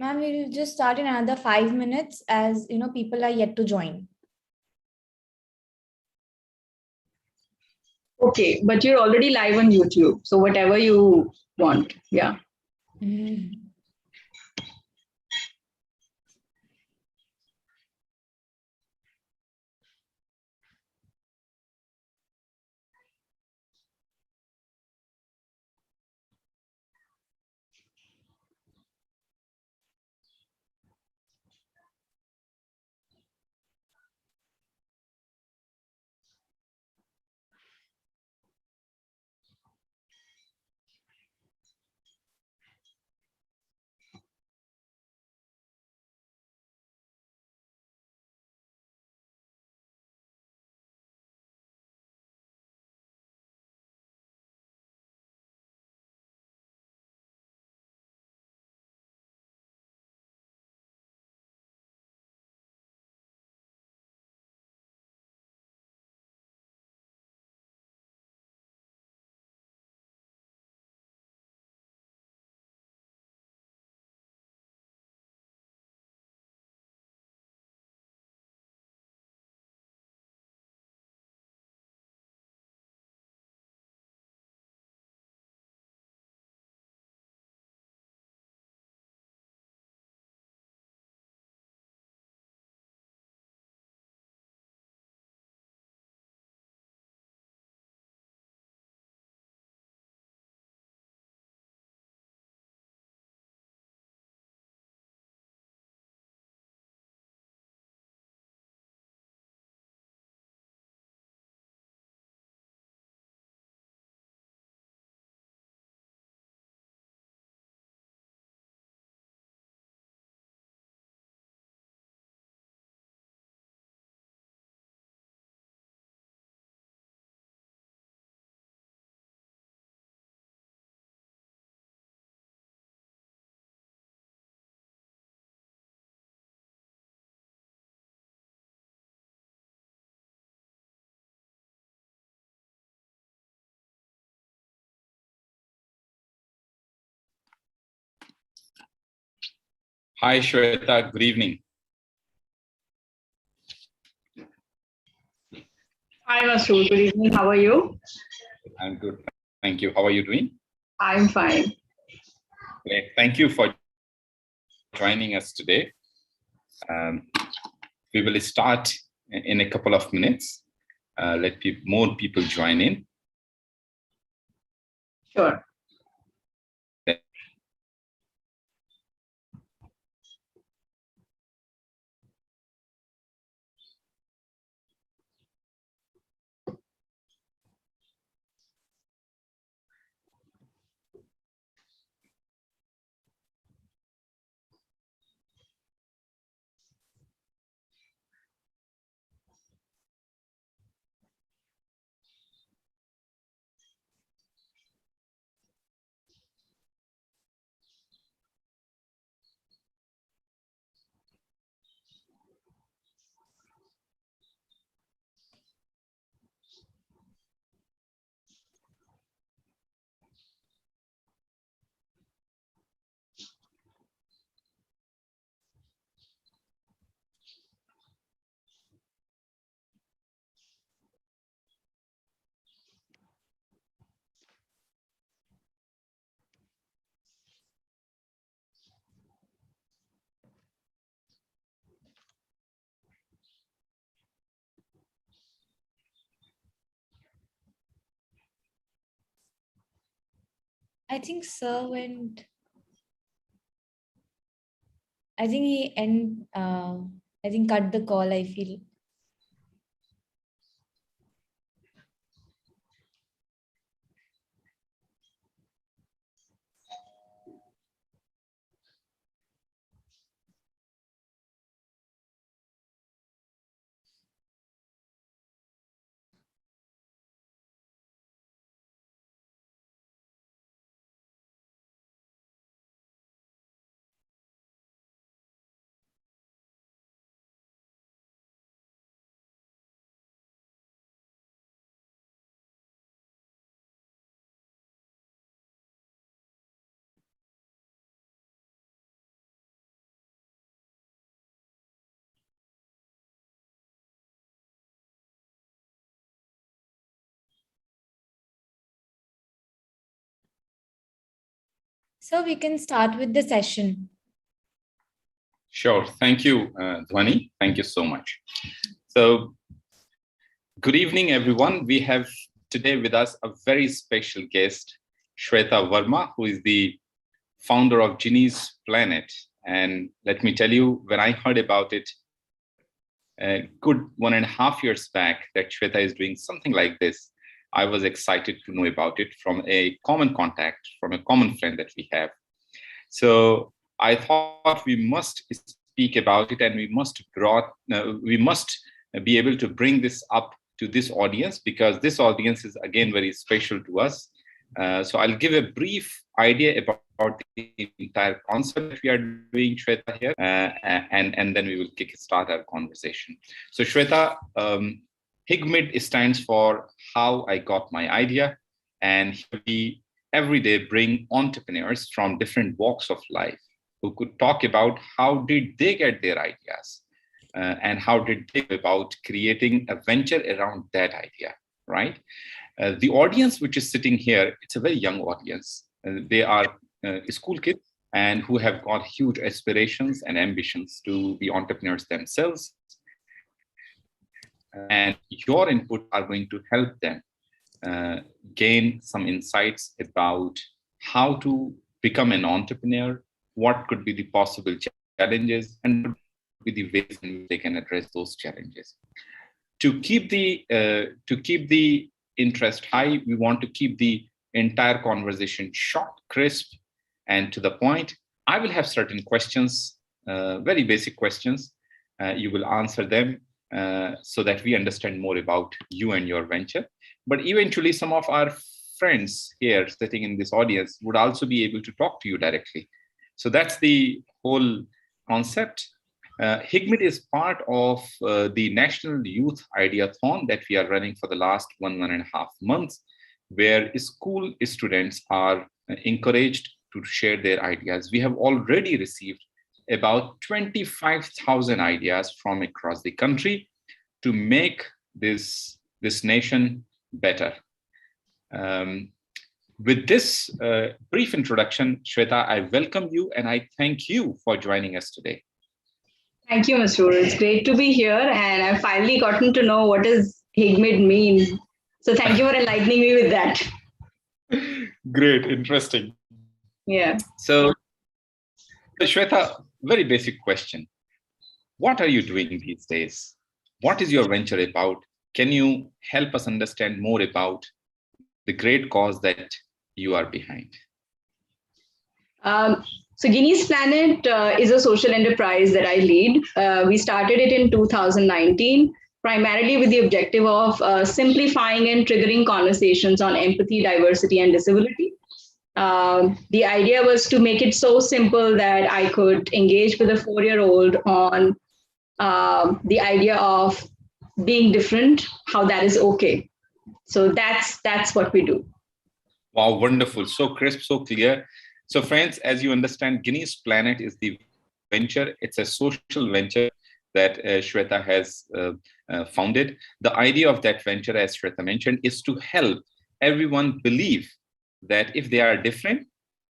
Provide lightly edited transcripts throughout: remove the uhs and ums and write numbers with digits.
Ma'am, we'll just start in another 5 minutes as people are yet to join. Okay, but you're already live on YouTube, so whatever you want. Yeah. Mhm. Hi, Shweta. Good evening. Hi, Masood. Good evening. How are you? I'm good. Thank you. How are you doing? I'm fine. Great. Thank you for joining us today. We will start in a couple of minutes. Let more people join in. Sure. I think Sir went. I think he I think cut the call. I feel. So we can start with the session. Sure. Thank you, Dhwani. Thank you so much. So, good evening, everyone. We have today with us a very special guest, Shweta Verma, who is the founder of GINNYSPLANET. And let me tell you, when I heard about it a good 1.5 years back, that Shweta is doing something like this, I was excited to know about it from a common contact, from a common friend that we have. So I thought we must speak about it, and we must be able to bring this up to this audience, because this audience is again very special to us. So I'll give a brief idea about the entire concept that we are doing, Shweta, here, and then we will start our conversation. So Shweta, HIGMID stands for How I Got My Idea, and we every day bring entrepreneurs from different walks of life who could talk about how did they get their ideas and how did they go about creating a venture around that idea, right? The audience which is sitting here, it's a very young audience. They are school kids and who have got huge aspirations and ambitions to be entrepreneurs themselves. And your input are going to help them gain some insights about how to become an entrepreneur, what could be the possible challenges, and what would be the ways in which they can address those challenges. To keep the interest high, we want to keep the entire conversation short, crisp, and to the point. I will have certain questions, very basic questions. You will answer them so that we understand more about you and your venture. But eventually, some of our friends here sitting in this audience would also be able to talk to you directly. So that's the whole concept. HIGMID is part of the National Youth Ideathon that we are running for the last 1.5 months, where school students are encouraged to share their ideas. We have already received about 25,000 ideas from across the country to make this nation better. With this brief introduction, Shweta, I welcome you and I thank you for joining us today. Thank you, Masroor. It's great to be here, and I've finally gotten to know what does HIGMID mean. So thank you for enlightening me with that. Great, interesting. Yeah. So, Shweta, very basic question. What are you doing these days? What is your venture about? Can you help us understand more about the great cause that you are behind? So GINNYSPLANET is a social enterprise that I lead. We started it in 2019, primarily with the objective of simplifying and triggering conversations on empathy, diversity, and disability. The idea was to make it so simple that I could engage with a 4-year-old on the idea of being different, how that is okay. So that's what we do. Wow, wonderful. So crisp, so clear. So friends, as you understand, GINNYSPLANET is the venture. It's a social venture that Shweta has founded. The idea of that venture, as Shweta mentioned, is to help everyone believe that if they are different,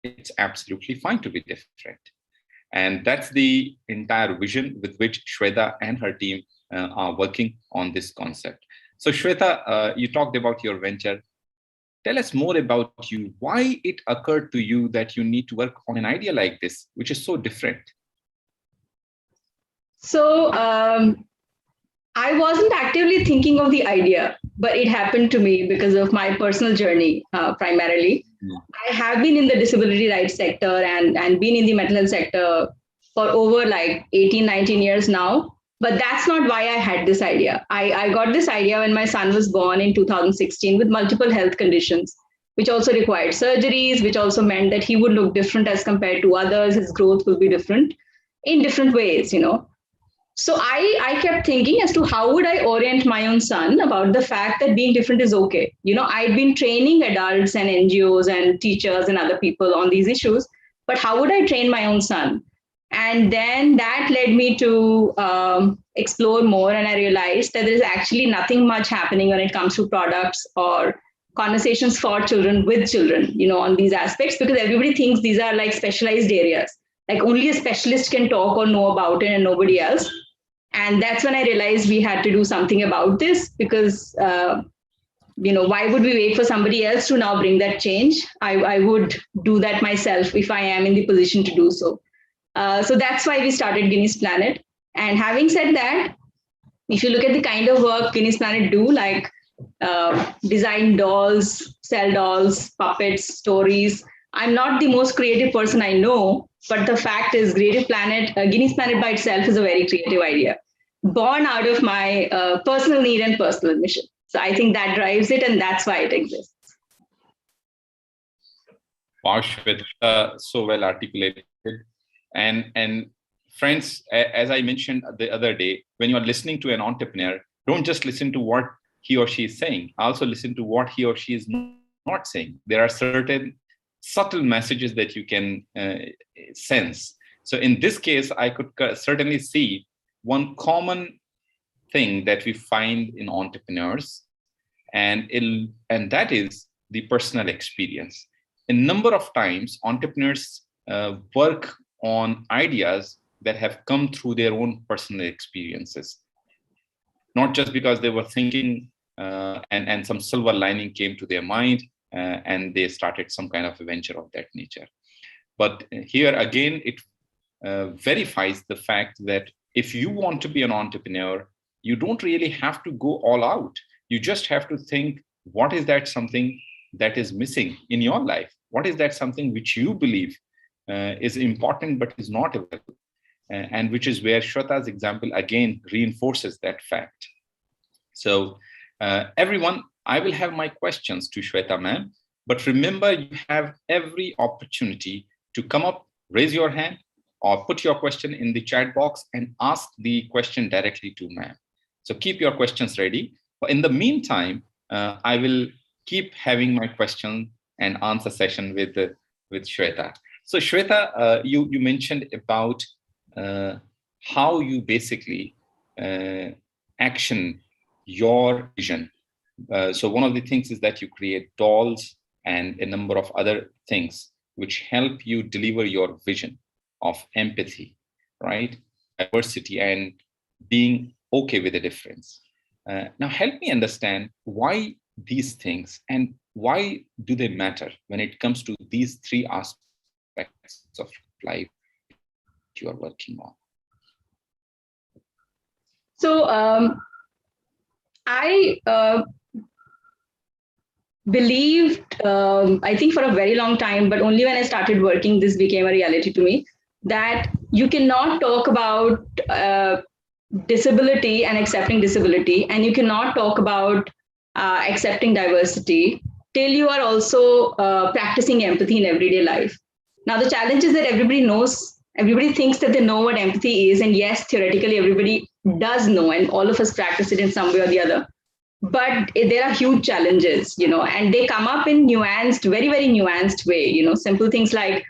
it's absolutely fine to be different. And that's the entire vision with which Shweta and her team are working on this concept. So Shweta, you talked about your venture. Tell us more about you, why it occurred to you that you need to work on an idea like this, which is so different. So I wasn't actively thinking of the idea, but it happened to me because of my personal journey, primarily. I have been in the disability rights sector and been in the mental health sector for over like 18, 19 years now. But that's not why I had this idea. I got this idea when my son was born in 2016 with multiple health conditions, which also required surgeries, which also meant that he would look different as compared to others. His growth will be different in different ways, you know. So I kept thinking as to how would I orient my own son about the fact that being different is okay. You know, I'd been training adults and NGOs and teachers and other people on these issues, but how would I train my own son? And then that led me to explore more, and I realized that there is actually nothing much happening when it comes to products or conversations for children with children, on these aspects, because everybody thinks these are like specialized areas. Like only a specialist can talk or know about it and nobody else. And that's when I realized we had to do something about this, because why would we wait for somebody else to now bring that change? I would do that myself if I am in the position to do so. So that's why we started Guinness Planet. And having said that, if you look at the kind of work Guinness Planet do, like design dolls, sell dolls, puppets, stories, I'm not the most creative person I know, but the fact is Guinness Planet by itself is a very creative idea, born out of my personal need and personal mission. So I think that drives it, and that's why it exists. Wow, Shweta, so well articulated. And friends, as I mentioned the other day, when you are listening to an entrepreneur, don't just listen to what he or she is saying. Also listen to what he or she is not saying. There are certain subtle messages that you can sense. So in this case, I could certainly see one common thing that we find in entrepreneurs, and that is the personal experience. A number of times, entrepreneurs work on ideas that have come through their own personal experiences, not just because they were thinking and some silver lining came to their mind and they started some kind of a venture of that nature. But here again, it verifies the fact that if you want to be an entrepreneur, you don't really have to go all out. You just have to think, what is that something that is missing in your life? What is that something which you believe is important but is not available? And which is where Shweta's example again reinforces that fact. So everyone, I will have my questions to Shweta ma'am, but remember, you have every opportunity to come up, raise your hand, or put your question in the chat box and ask the question directly to ma'am. So keep your questions ready. But in the meantime, I will keep having my question and answer session with Shweta. So Shweta, you mentioned about how you basically action your vision. So one of the things is that you create dolls and a number of other things which help you deliver your vision of empathy, right? Diversity and being okay with the difference. Now help me understand why these things and why do they matter when it comes to these three aspects of life you are working on. So I believed, I think for a very long time, but only when I started working, this became a reality to me, that you cannot talk about disability and accepting disability, and you cannot talk about accepting diversity till you are also practicing empathy in everyday life. Now, the challenge is that everybody thinks that they know what empathy is. And yes, theoretically, everybody does know, and all of us practice it in some way or the other. But there are huge challenges, and they come up in nuanced, very, very nuanced way, simple things like,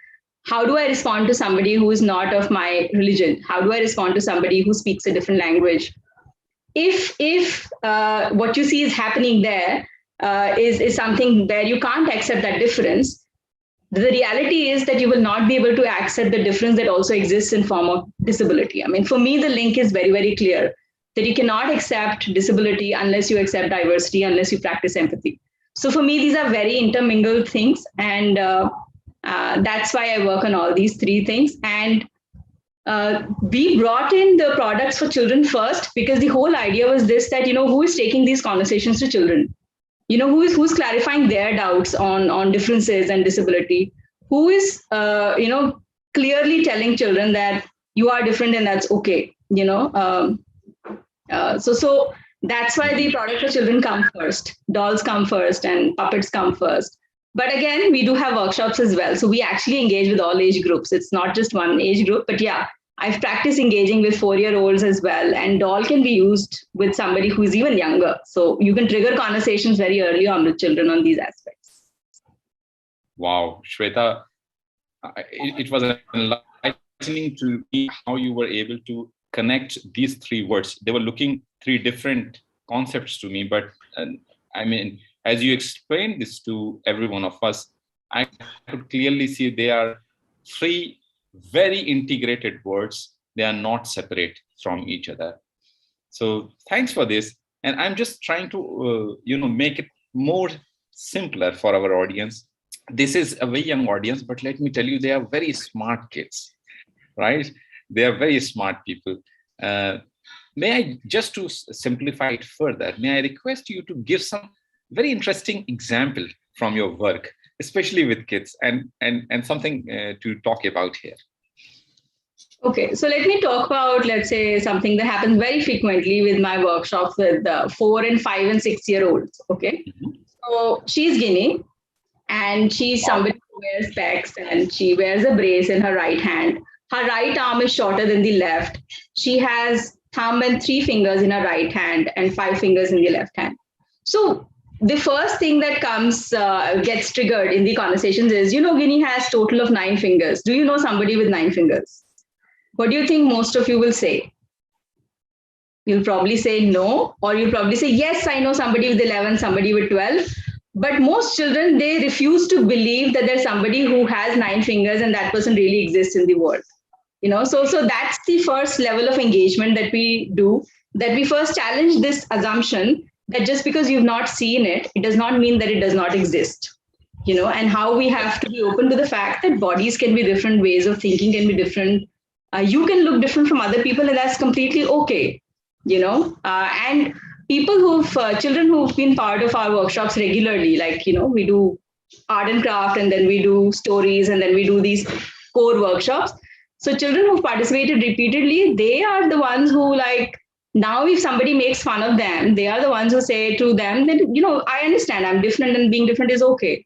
how do I respond to somebody who is not of my religion? How do I respond to somebody who speaks a different language? If what you see is happening there is something where you can't accept that difference, the reality is that you will not be able to accept the difference that also exists in form of disability. I mean, for me, the link is very, very clear that you cannot accept disability unless you accept diversity, unless you practice empathy. So for me, these are very intermingled things. And that's why I work on all these three things. And we brought in the products for children first, because the whole idea was this, that, who is taking these conversations to children? Who's clarifying their doubts on differences and disability? Who is, clearly telling children that you are different and that's okay, So that's why the product for children come first. Dolls come first and puppets come first. But again, we do have workshops as well. So we actually engage with all age groups. It's not just one age group, but yeah, I've practiced engaging with 4-year-olds as well. And doll can be used with somebody who's even younger. So you can trigger conversations very early on with children on these aspects. Wow, Shweta, it was enlightening to me how you were able to connect these three words. They were looking three different concepts to me, but I mean, as you explained this to every one of us, I could clearly see they are three very integrated words. They are not separate from each other. So thanks for this. And I'm just trying to, make it more simpler for our audience. This is a very young audience, but let me tell you, they are very smart kids, right? They are very smart people. May I, just to simplify it further, may I request you to give some very interesting example from your work, especially with kids, and something to talk about here. Okay, so let me talk about, let's say, something that happens very frequently with my workshops with 4 and 5 and 6-year-olds. Okay, so she's Guinea, and she's somebody who wears specs, and she wears a brace in her right hand. Her right arm is shorter than the left. She has thumb and 3 fingers in her right hand and 5 fingers in the left hand. So the first thing that comes, gets triggered in the conversations is, Guinea has total of 9 fingers. Do you know somebody with 9 fingers? What do you think most of you will say? You'll probably say no, or you'll probably say, yes, I know somebody with 11, somebody with 12. But most children, they refuse to believe that there's somebody who has 9 fingers and that person really exists in the world. So that's the first level of engagement that we do, that we first challenge this assumption that just because you've not seen it, it does not mean that it does not exist. And how we have to be open to the fact that bodies can be different, ways of thinking can be different. You can look different from other people, and that's completely okay. And people children who've been part of our workshops regularly, like, we do art and craft, and then we do stories, and then we do these core workshops. So children who've participated repeatedly, they are the ones who, like, now if somebody makes fun of them, they are the ones who say to them that, I understand I'm different and being different is okay.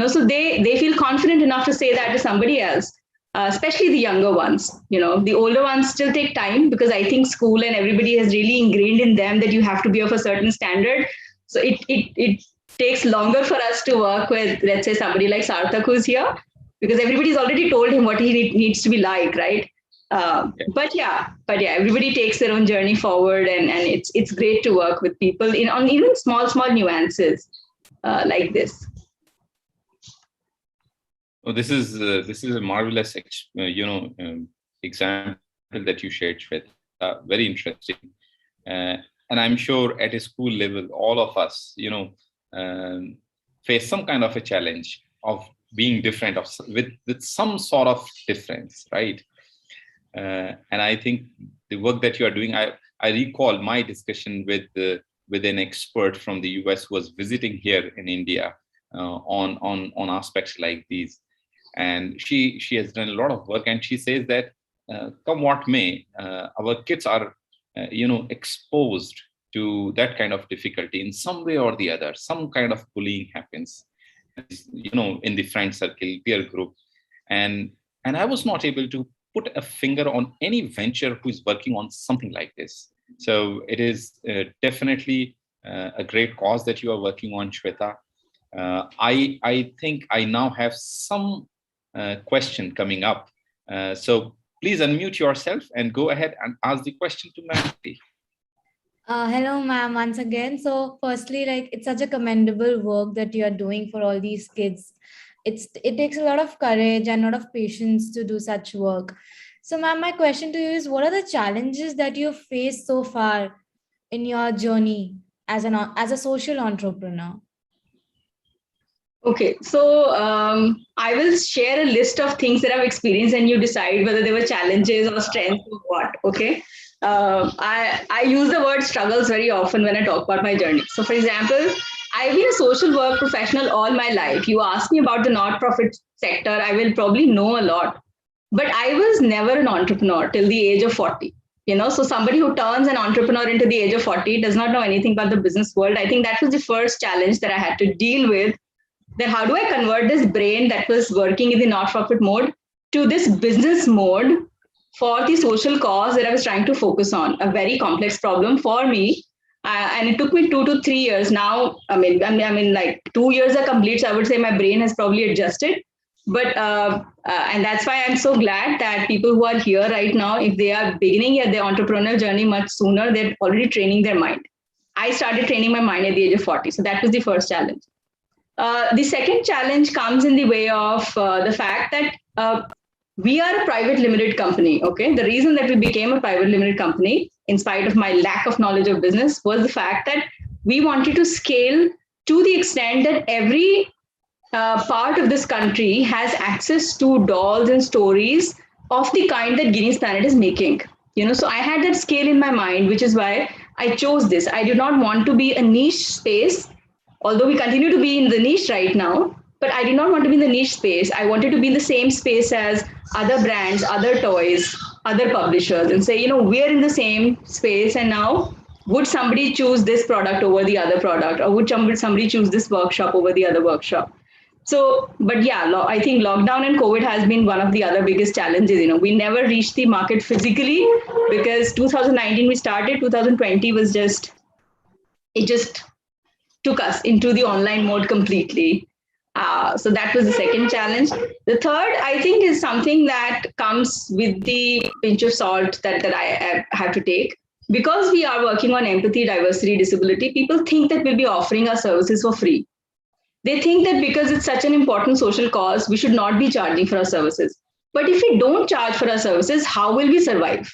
So they feel confident enough to say that to somebody else. Especially the younger ones. The older ones still take time, because I think school and everybody has really ingrained in them that you have to be of a certain standard. So it takes longer for us to work with, let's say, somebody like Sarthak who's here, because everybody's already told him what he needs to be like, right? But yeah, everybody takes their own journey forward, and it's great to work with people on even small nuances like this. Oh, this is a marvelous, example that you shared, Shweta. Very interesting, and I'm sure at a school level, all of us, face some kind of a challenge of being different, with some sort of difference, right? And I think the work that you are doing, I recall my discussion with an expert from the US who was visiting here in India on aspects like these. And she has done a lot of work, and she says that come what may, our kids are exposed to that kind of difficulty in some way or the other. Some kind of bullying happens, in the friend circle, peer group, and I was not able to put a finger on any venture who is working on something like this. So it is definitely a great cause that you are working on, Shweta. I think I now have some question coming up. So please unmute yourself and go ahead and ask the question to Ma'am. Hello, ma'am, once again. So firstly, like, it's such a commendable work that you are doing for all these kids. It takes a lot of courage and a lot of patience to do such work. So ma'am, my question to you is, what are the challenges that you've faced so far in your journey as a social entrepreneur? Okay, so I will share a list of things that I've experienced, and you decide whether they were challenges or strengths or what. Okay, I use the word struggles very often when I talk about my journey. So, for example, I've been a social work professional all my life. You ask me about the not-profit sector, I will probably know a lot, but I was never an entrepreneur till the age of 40. So somebody who turns an entrepreneur into the age of 40 does not know anything about the business world. I think that was the first challenge that I had to deal with. Then how do I convert this brain that was working in the not-profit mode to this business mode for the social cause that I was trying to focus on? A very complex problem for me. And it took me 2 to 3 years. Now, I mean, like 2 years are complete. So I would say my brain has probably adjusted. But, and that's why I'm so glad that people who are here right now, if they are beginning their entrepreneurial journey much sooner, they're already training their mind. I started training my mind at the age of 40. So that was the first challenge. The second challenge comes in the way of the fact that we are a private limited company. Okay. The reason that we became a private limited company, in spite of my lack of knowledge of business, was the fact that we wanted to scale to the extent that every part of this country has access to dolls and stories of the kind that Guinness Planet is making. So I had that scale in my mind, which is why I chose this. I did not want to be a niche space, although we continue to be in the niche right now, but I did not want to be in the niche space. I wanted to be in the same space as other brands, other toys, other publishers, and say, we're in the same space. And now, would somebody choose this product over the other product? Or would somebody choose this workshop over the other workshop? So, but yeah, I think lockdown and COVID has been one of the other biggest challenges. We never reached the market physically because 2019 we started, 2020 was it just took us into the online mode completely. So that was the second challenge. The third, I think, is something that comes with the pinch of salt that I have to take. Because we are working on empathy, diversity, disability, people think that we'll be offering our services for free. They think that because it's such an important social cause, we should not be charging for our services. But if we don't charge for our services, how will we survive?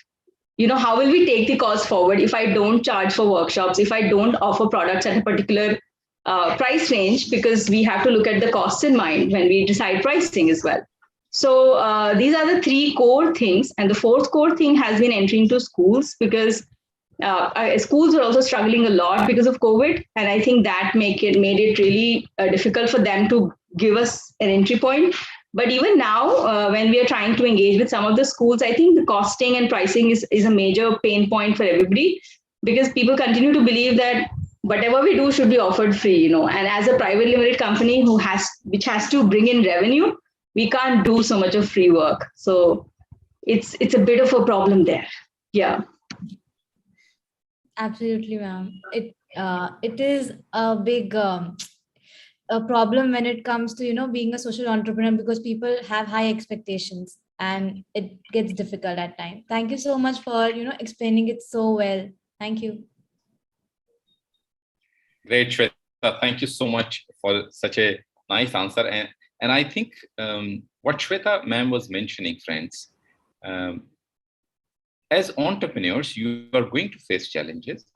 How will we take the cause forward if I don't charge for workshops, if I don't offer products at a particular price range, because we have to look at the costs in mind when we decide pricing as well. So these are the three core things. And the fourth core thing has been entering into schools, because schools are also struggling a lot because of COVID. And I think that made it really difficult for them to give us an entry point. But even now, when we are trying to engage with some of the schools, I think the costing and pricing is a major pain point for everybody, because people continue to believe that whatever we do should be offered free, and as a private limited company which has to bring in revenue, we can't do so much of free work. So it's a bit of a problem there. Yeah. Absolutely, ma'am. It is a big a problem when it comes to being a social entrepreneur, because people have high expectations and it gets difficult at times. Thank you so much for explaining it so well. Thank you. Great, Shweta. Thank you so much for such a nice answer. And I think what Shweta ma'am was mentioning, friends, as entrepreneurs, you are going to face challenges.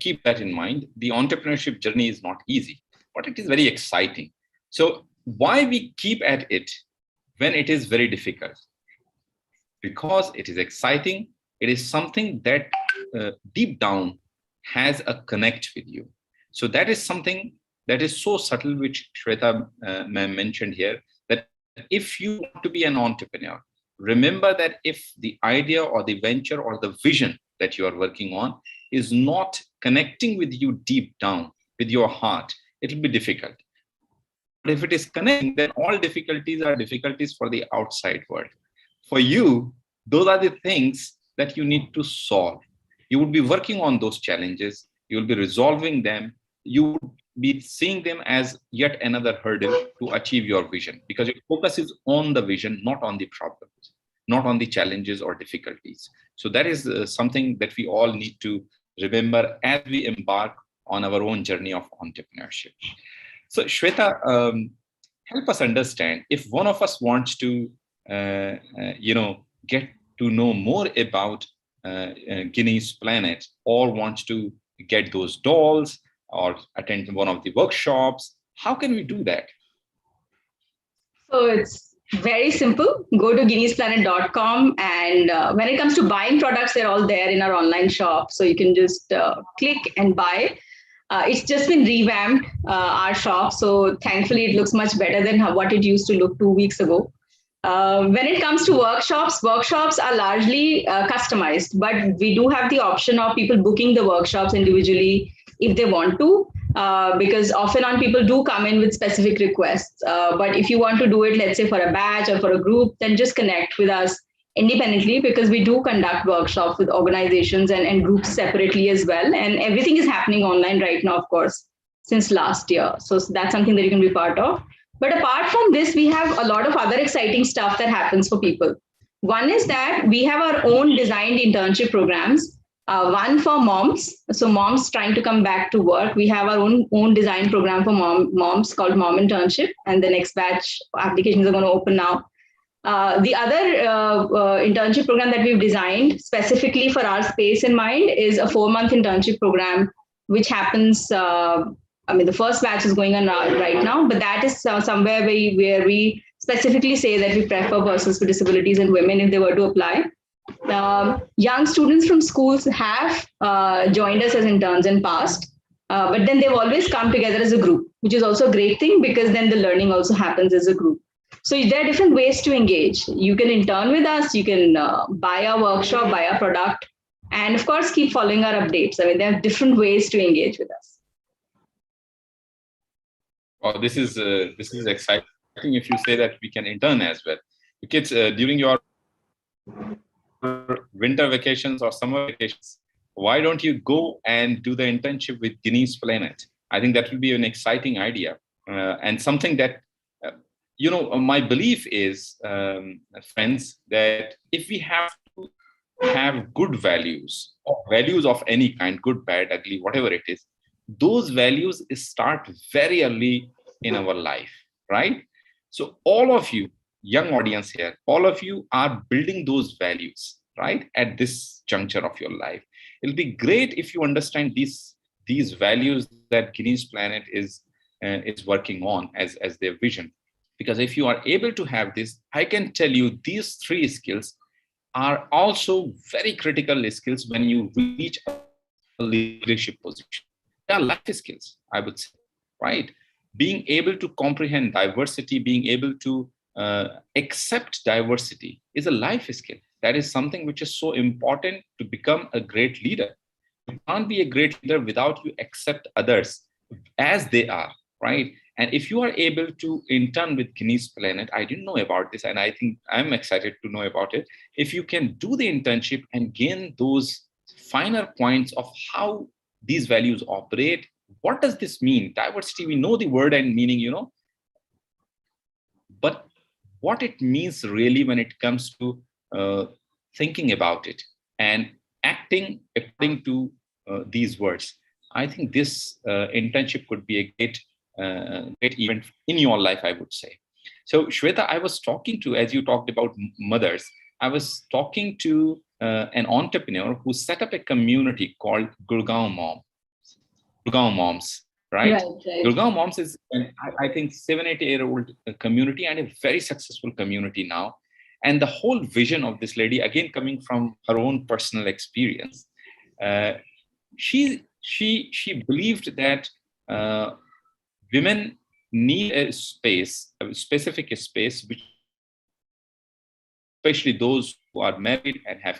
Keep that in mind. The entrepreneurship journey is not easy, but it is very exciting. So why we keep at it when it is very difficult? Because it is exciting. It is something that deep down has a connect with you. So that is something that is so subtle, which Shweta ma'am mentioned here, that if you want to be an entrepreneur, remember that if the idea or the venture or the vision that you are working on is not connecting with you deep down, with your heart, it will be difficult. But if it is connecting, then all difficulties are difficulties for the outside world. For you, those are the things that you need to solve. You would be working on those challenges. You will be resolving them. You would be seeing them as yet another hurdle to achieve your vision, because your focus is on the vision, not on the problems, not on the challenges or difficulties. So that is something that we all need to remember as we embark on our own journey of entrepreneurship. So Shweta, help us understand, if one of us wants to, get to know more about Guinness Planet, or wants to get those dolls or attend one of the workshops, how can we do that? So it's very simple. Go to GINNYSPLANET.com, and when it comes to buying products, they're all there in our online shop. So you can just click and buy. It's just been revamped, our shop. So thankfully, it looks much better than what it used to look 2 weeks ago. When it comes to workshops are largely customized, but we do have the option of people booking the workshops individually if they want to, because often on people do come in with specific requests. But if you want to do it, let's say for a batch or for a group, then just connect with us independently, because we do conduct workshops with organizations and groups separately as well. And everything is happening online right now, of course, since last year. So that's something that you can be part of. But apart from this, we have a lot of other exciting stuff that happens for people. One is that we have our own designed internship programs. One for moms. So moms trying to come back to work. We have our own design program for moms called Mom Internship. And the next batch applications are going to open now. The other internship program that we've designed specifically for our space in mind is a 4-month internship program, which happens. The first batch is going on right now, but that is somewhere where we specifically say that we prefer persons with disabilities and women if they were to apply. Young students from schools have joined us as interns in past, but then they've always come together as a group, which is also a great thing because then the learning also happens as a group. So there are different ways to engage. You can intern with us, you can buy our workshop, buy our product, and of course, keep following our updates. There are different ways to engage with us. Oh, this is exciting if you say that we can intern as well. Kids, during your winter vacations or summer vacations, why don't you go and do the internship with GINNYSPLANET? I think that will be an exciting idea and something that, my belief is, friends, that if we have to have good values, or values of any kind, good, bad, ugly, whatever it is, those values start very early in our life, right? So all of you, young audience here, all of you are building those values, right, at this juncture of your life. It'll be great if you understand these values that GINNYSPLANET is working on as their vision. Because if you are able to have this, I can tell you these 3 skills are also very critical skills when you reach a leadership position. They are life skills, I would say, right? Being able to comprehend diversity, being able to accept diversity is a life skill. That is something which is so important to become a great leader. You can't be a great leader without you accept others as they are, right? And if you are able to intern with GINNYSPLANET, I didn't know about this, and I think I'm excited to know about it. If you can do the internship and gain those finer points of how these values operate, what does this mean? Diversity, we know the word and meaning, but what it means really when it comes to thinking about it and acting according to these words. I think this internship could be a great event in your life, I would say. So Shweta, I was talking to, as you talked about mothers, I was talking to an entrepreneur who set up a community called Gurgaon Moms, right? Gurgaon Moms is, I think, 7-8-year-old community and a very successful community now. And the whole vision of this lady, again, coming from her own personal experience, she believed that women need a space, a specific space, which, especially those who are married and have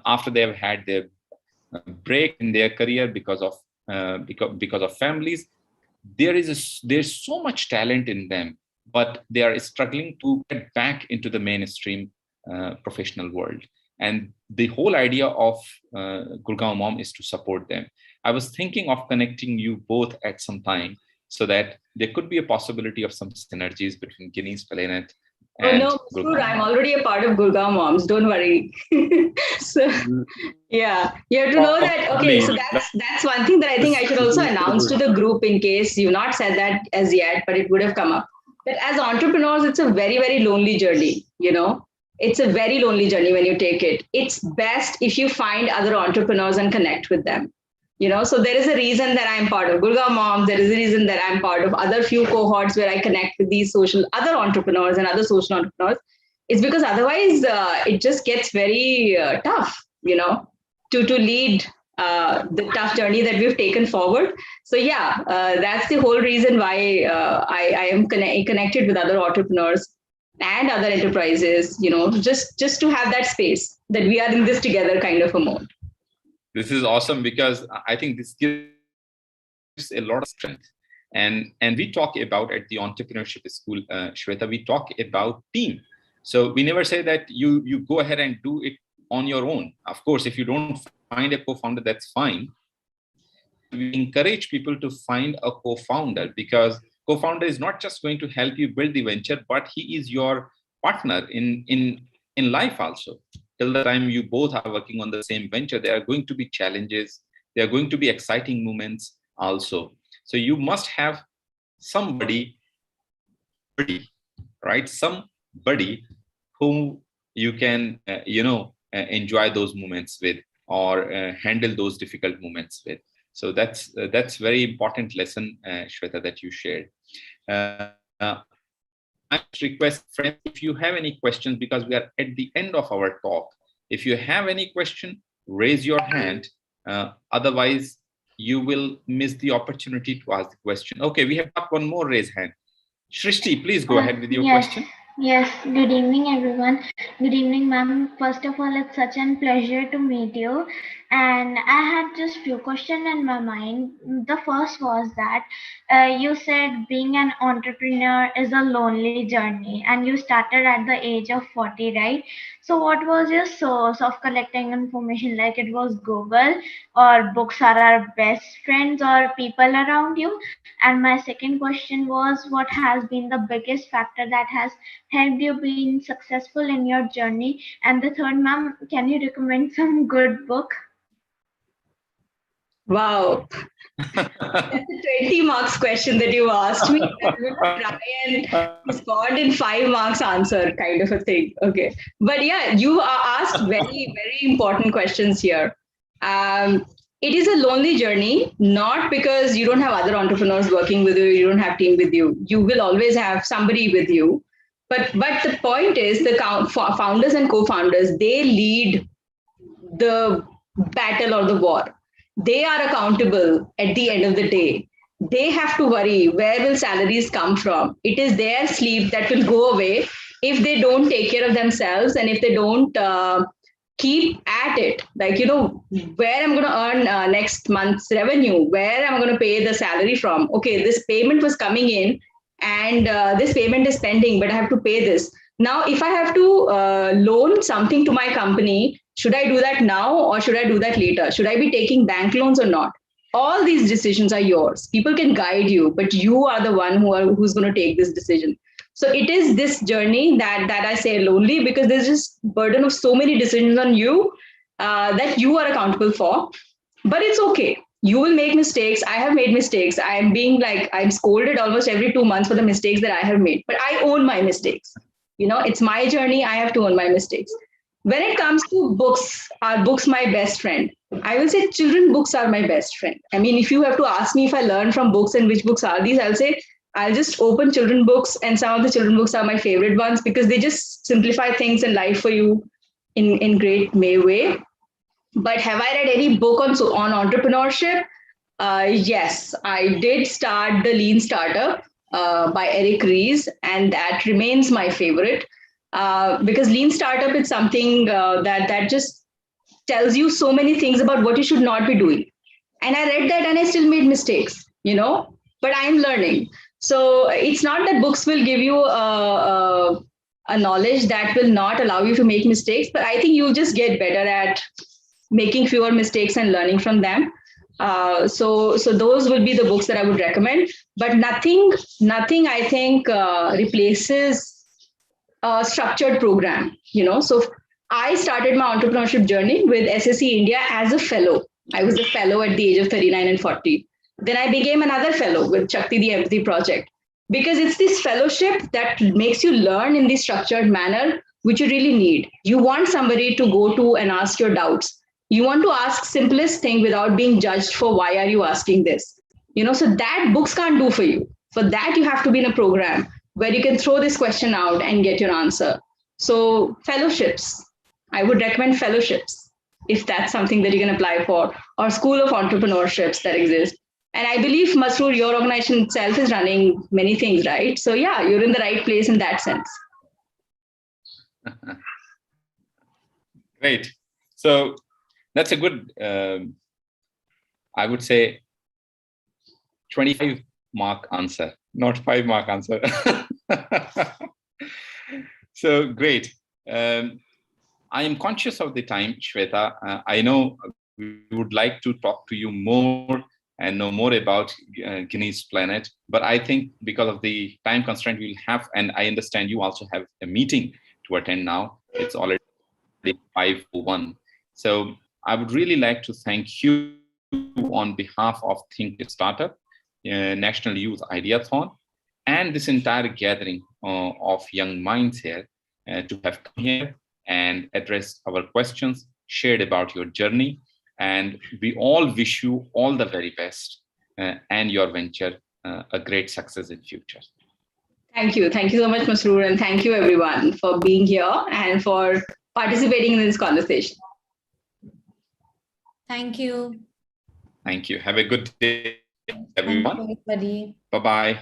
after they have had their break in their career because of families, there's so much talent in them, but they are struggling to get back into the mainstream professional world. And the whole idea of Gurgaon Mom is to support them. I was thinking of connecting you both at some time so that there could be a possibility of some synergies between GINNYSPLANET and Gurgaon. I'm already a part of Gurgaon Moms. Don't worry. So, yeah, you have to know that. Okay, so that's one thing that I think I should also announce to the group in case you've not said that as yet, but it would have come up. That as entrepreneurs, it's a very, very lonely journey. It's a very lonely journey when you take it. It's best if you find other entrepreneurs and connect with them. So there is a reason that I'm part of Gurgaon Moms. There is a reason that I'm part of other few cohorts where I connect with these other entrepreneurs and other social entrepreneurs. It's because otherwise it just gets very tough, to lead the tough journey that we've taken forward. So yeah, that's the whole reason why I am connected with other entrepreneurs and other enterprises, just to have that space that we are in this together kind of a mode. This is awesome because I think this gives a lot of strength. And we talk about at the entrepreneurship school, Shweta, we talk about team. So we never say that you go ahead and do it on your own. Of course, if you don't find a co-founder, that's fine. We encourage people to find a co-founder because co-founder is not just going to help you build the venture, but he is your partner in life also. till the time you both are working on the same venture, there are going to be challenges. There are going to be exciting moments also. So you must have somebody, right? Somebody whom you can, enjoy those moments with, or handle those difficult moments with. So that's very important lesson, Shweta, that you shared. I request friends, if you have any questions, because we are at the end of our talk. If you have any question, raise your hand. Otherwise, you will miss the opportunity to ask the question. Okay, we have got one more raised hand. Shrishti, please go ahead with your question. Yes, good evening, everyone. Good evening, ma'am. First of all, it's such a pleasure to meet you. And I had just few questions in my mind. The first was that you said being an entrepreneur is a lonely journey, and you started at the age of 40, right? So, what was your source of collecting information? Like it was Google, or books are our best friends, or people around you? And my second question was, what has been the biggest factor that has helped you being successful in your journey? And the third, ma'am, can you recommend some good book? Wow. That's a 20 marks question that you asked me. I'm going to try and respond in 5 marks answer kind of a thing. Okay. But yeah, you are asked very, very important questions here. It is a lonely journey, not because you don't have other entrepreneurs working with you, you don't have team with you. You will always have somebody with you. But the point is the founders and co-founders, they lead the battle or the war. They are accountable at the end of the day. They have to worry, where will salaries come from? It is their sleep that will go away if they don't take care of themselves, and if they don't keep at it. Like, where I'm going to earn next month's revenue, where I'm going to pay the salary from. Okay, this payment was coming in, and this payment is pending, but I have to pay this. Now, if I have to loan something to my company, should I do that now or should I do that later? Should I be taking bank loans or not? All these decisions are yours. People can guide you, but you are the one who's going to take this decision. So it is this journey that I say lonely, because there's just burden of so many decisions on you that you are accountable for. But it's okay. You will make mistakes. I have made mistakes. I'm scolded almost every 2 months for the mistakes that I have made. But I own my mistakes. It's my journey. I have to own my mistakes. When it comes to books, are books my best friend? I will say children books are my best friend. I mean, if you have to ask me if I learn from books and which books are these, I'll say I'll just open children books, and some of the children books are my favorite ones because they just simplify things in life for you in great way. But have I read any book on entrepreneurship? Yes, I did start The Lean Startup by Eric Ries, and that remains my favorite because Lean Startup is something that just tells you so many things about what you should not be doing. And I read that and I still made mistakes, but I'm learning. So it's not that books will give you a knowledge that will not allow you to make mistakes, but I think you'll just get better at making fewer mistakes and learning from them. So those will be the books that I would recommend. But nothing I think replaces a structured program. So I started my entrepreneurship journey with SSC India as a fellow. I was a fellow at the age of 39 and 40. Then I became another fellow with Shakti the Empathy Project, because it's this fellowship that makes you learn in this structured manner, which you really need. You want somebody to go to and ask your doubts. You want to ask simplest thing without being judged for why are you asking this. So that books can't do for you. For that, you have to be in a program where you can throw this question out and get your answer. So fellowships, I would recommend fellowships if that's something that you can apply for, or school of entrepreneurships that exist. And I believe, Masroor, your organization itself is running many things, right? So yeah, you're in the right place in that sense. Great. So that's a good, I would say, 25-mark answer, not 5-mark answer. So great. I am conscious of the time, Shweta. I know we would like to talk to you more and know more about Guinness Planet, but I think because of the time constraint we'll have, and I understand you also have a meeting to attend now. It's already 501. So I would really like to thank you on behalf of Think Startup, National Youth Ideathon, and this entire gathering of young minds here to have come here and addressed our questions, shared about your journey. And we all wish you all the very best and your venture a great success in future. Thank you. Thank you so much, Masroor, and thank you everyone for being here and for participating in this conversation. Thank you. Thank you. Have a good day, everyone. Thank you, everybody. Bye-bye.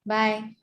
Bye.